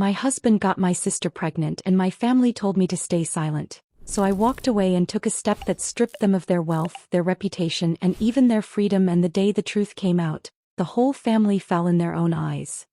My husband got my sister pregnant and my family told me to stay silent. So I walked away and took a step that stripped them of their wealth, their reputation, and even their freedom, and the day the truth came out, the whole family fell in their own eyes.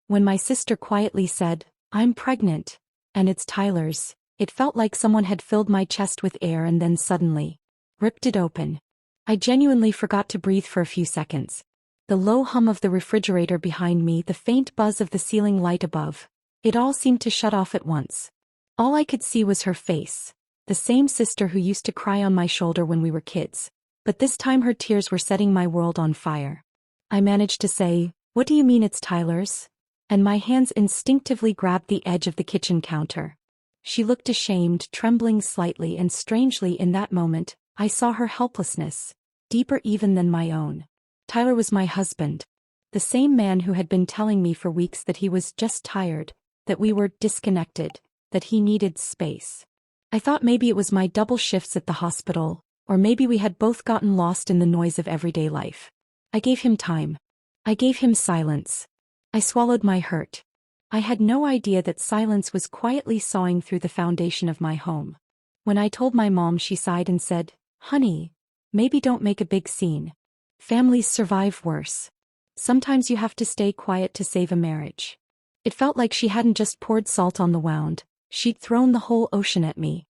When my sister quietly said, "I'm pregnant, and it's Tyler's," it felt like someone had filled my chest with air and then suddenly ripped it open. I genuinely forgot to breathe for a few seconds. The low hum of the refrigerator behind me, the faint buzz of the ceiling light above, it all seemed to shut off at once. All I could see was her face, the same sister who used to cry on my shoulder when we were kids, but this time her tears were setting my world on fire. I managed to say, "What do you mean it's Tyler's?" And my hands instinctively grabbed the edge of the kitchen counter. She looked ashamed, trembling slightly, and strangely in that moment, I saw her helplessness, deeper even than my own. Tyler was my husband. The same man who had been telling me for weeks that he was just tired, that we were disconnected, that he needed space. I thought maybe it was my double shifts at the hospital, or maybe we had both gotten lost in the noise of everyday life. I gave him time. I gave him silence. I swallowed my hurt. I had no idea that silence was quietly sawing through the foundation of my home. When I told my mom, she sighed and said, "Honey, maybe don't make a big scene. Families survive worse. Sometimes you have to stay quiet to save a marriage." It felt like she hadn't just poured salt on the wound, she'd thrown the whole ocean at me.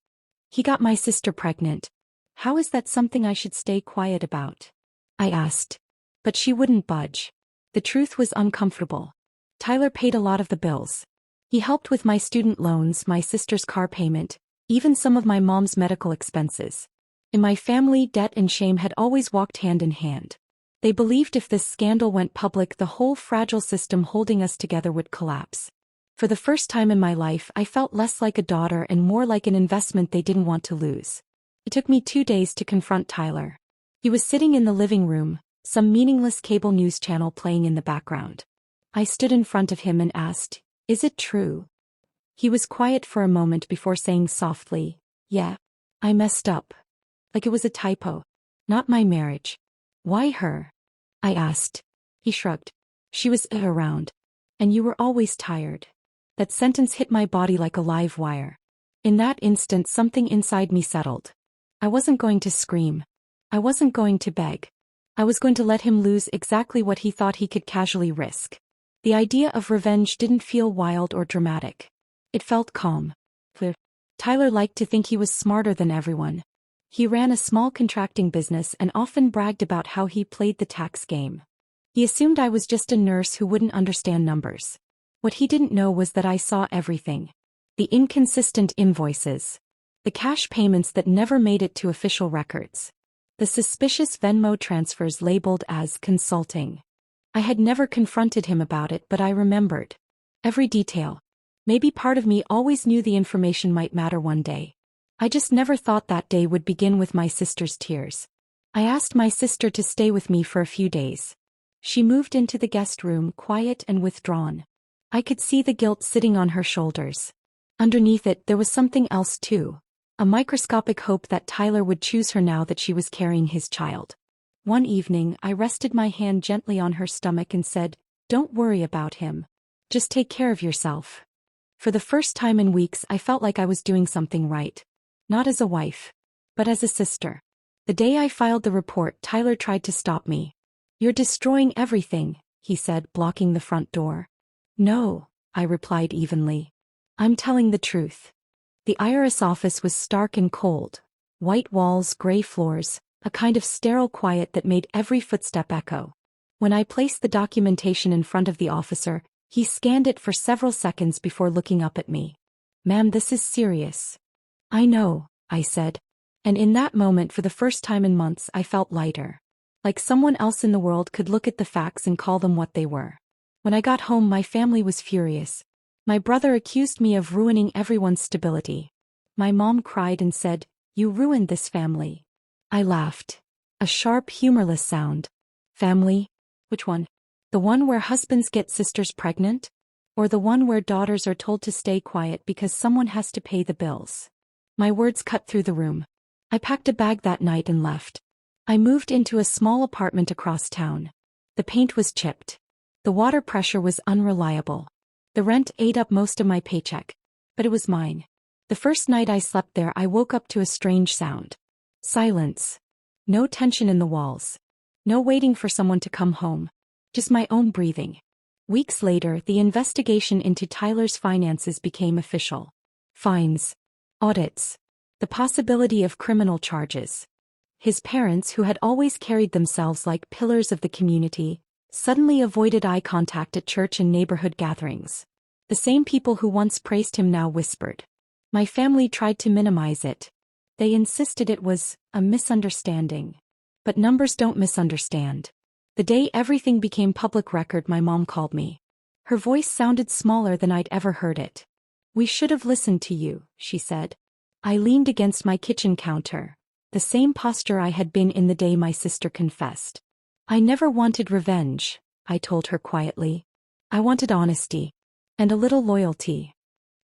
"He got my sister pregnant. How is that something I should stay quiet about?" I asked. But she wouldn't budge. The truth was uncomfortable. Tyler paid a lot of the bills. He helped with my student loans, my sister's car payment, even some of my mom's medical expenses. In my family, debt and shame had always walked hand in hand. They believed if this scandal went public, the whole fragile system holding us together would collapse. For the first time in my life, I felt less like a daughter and more like an investment they didn't want to lose. It took me 2 days to confront Tyler. He was sitting in the living room, some meaningless cable news channel playing in the background. I stood in front of him and asked, "Is it true?" He was quiet for a moment before saying softly, "Yeah, I messed up. Like it was a typo. Not my marriage." "Why her?" I asked. He shrugged. "She was around. And you were always tired." That sentence hit my body like a live wire. In that instant, something inside me settled. I wasn't going to scream. I wasn't going to beg. I was going to let him lose exactly what he thought he could casually risk. The idea of revenge didn't feel wild or dramatic. It felt calm. Clear. Tyler liked to think he was smarter than everyone. He ran a small contracting business and often bragged about how he played the tax game. He assumed I was just a nurse who wouldn't understand numbers. What he didn't know was that I saw everything. The inconsistent invoices. The cash payments that never made it to official records. The suspicious Venmo transfers labeled as consulting. I had never confronted him about it, but I remembered every detail. Maybe part of me always knew the information might matter one day. I just never thought that day would begin with my sister's tears. I asked my sister to stay with me for a few days. She moved into the guest room, quiet and withdrawn. I could see the guilt sitting on her shoulders. Underneath it, there was something else too. A microscopic hope that Tyler would choose her now that she was carrying his child. One evening, I rested my hand gently on her stomach and said, "Don't worry about him. Just take care of yourself." For the first time in weeks, I felt like I was doing something right. Not as a wife, but as a sister. The day I filed the report, Tyler tried to stop me. "You're destroying everything," he said, blocking the front door. "No," I replied evenly. "I'm telling the truth." The IRS office was stark and cold. White walls, gray floors, a kind of sterile quiet that made every footstep echo. When I placed the documentation in front of the officer, he scanned it for several seconds before looking up at me. "Ma'am, this is serious." "I know," I said. And in that moment, for the first time in months, I felt lighter. Like someone else in the world could look at the facts and call them what they were. When I got home, my family was furious. My brother accused me of ruining everyone's stability. My mom cried and said, "You ruined this family." I laughed. A sharp, humorless sound. Family? Which one? The one where husbands get sisters pregnant? Or the one where daughters are told to stay quiet because someone has to pay the bills? My words cut through the room. I packed a bag that night and left. I moved into a small apartment across town. The paint was chipped. The water pressure was unreliable. The rent ate up most of my paycheck. But it was mine. The first night I slept there, I woke up to a strange sound. Silence. No tension in the walls. No waiting for someone to come home. Just my own breathing. Weeks later, the investigation into Tyler's finances became official. Fines. Audits. The possibility of criminal charges. His parents, who had always carried themselves like pillars of the community, suddenly avoided eye contact at church and neighborhood gatherings. The same people who once praised him now whispered. My family tried to minimize it. They insisted it was a misunderstanding. But numbers don't misunderstand. The day everything became public record, my mom called me. Her voice sounded smaller than I'd ever heard it. We should have listened to you, she said. I leaned against my kitchen counter, the same posture I had been in the day my sister confessed. I never wanted revenge, I told her quietly. I wanted honesty. And a little loyalty.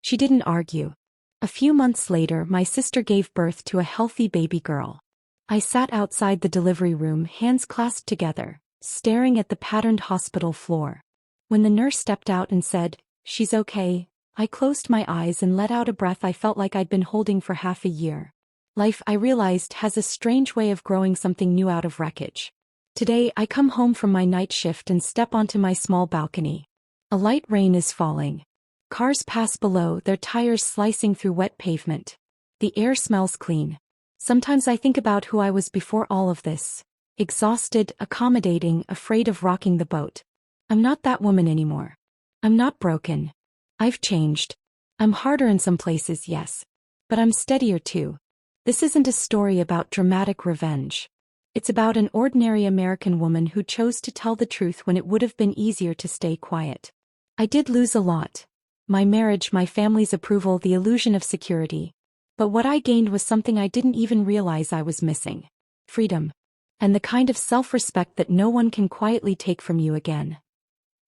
She didn't argue. A few months later, my sister gave birth to a healthy baby girl. I sat outside the delivery room, hands clasped together, staring at the patterned hospital floor. When the nurse stepped out and said, "She's okay," I closed my eyes and let out a breath I felt like I'd been holding for half a year. Life, I realized, has a strange way of growing something new out of wreckage. Today, I come home from my night shift and step onto my small balcony. A light rain is falling. Cars pass below, their tires slicing through wet pavement. The air smells clean. Sometimes I think about who I was before all of this. Exhausted, accommodating, afraid of rocking the boat. I'm not that woman anymore. I'm not broken. I've changed. I'm harder in some places, yes. But I'm steadier too. This isn't a story about dramatic revenge. It's about an ordinary American woman who chose to tell the truth when it would have been easier to stay quiet. I did lose a lot. My marriage, my family's approval, the illusion of security. But what I gained was something I didn't even realize I was missing. Freedom. And the kind of self-respect that no one can quietly take from you again.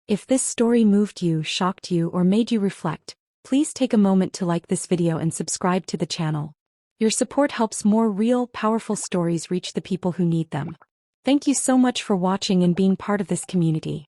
If this story moved you, shocked you, or made you reflect, please take a moment to like this video and subscribe to the channel. Your support helps more real, powerful stories reach the people who need them. Thank you so much for watching and being part of this community.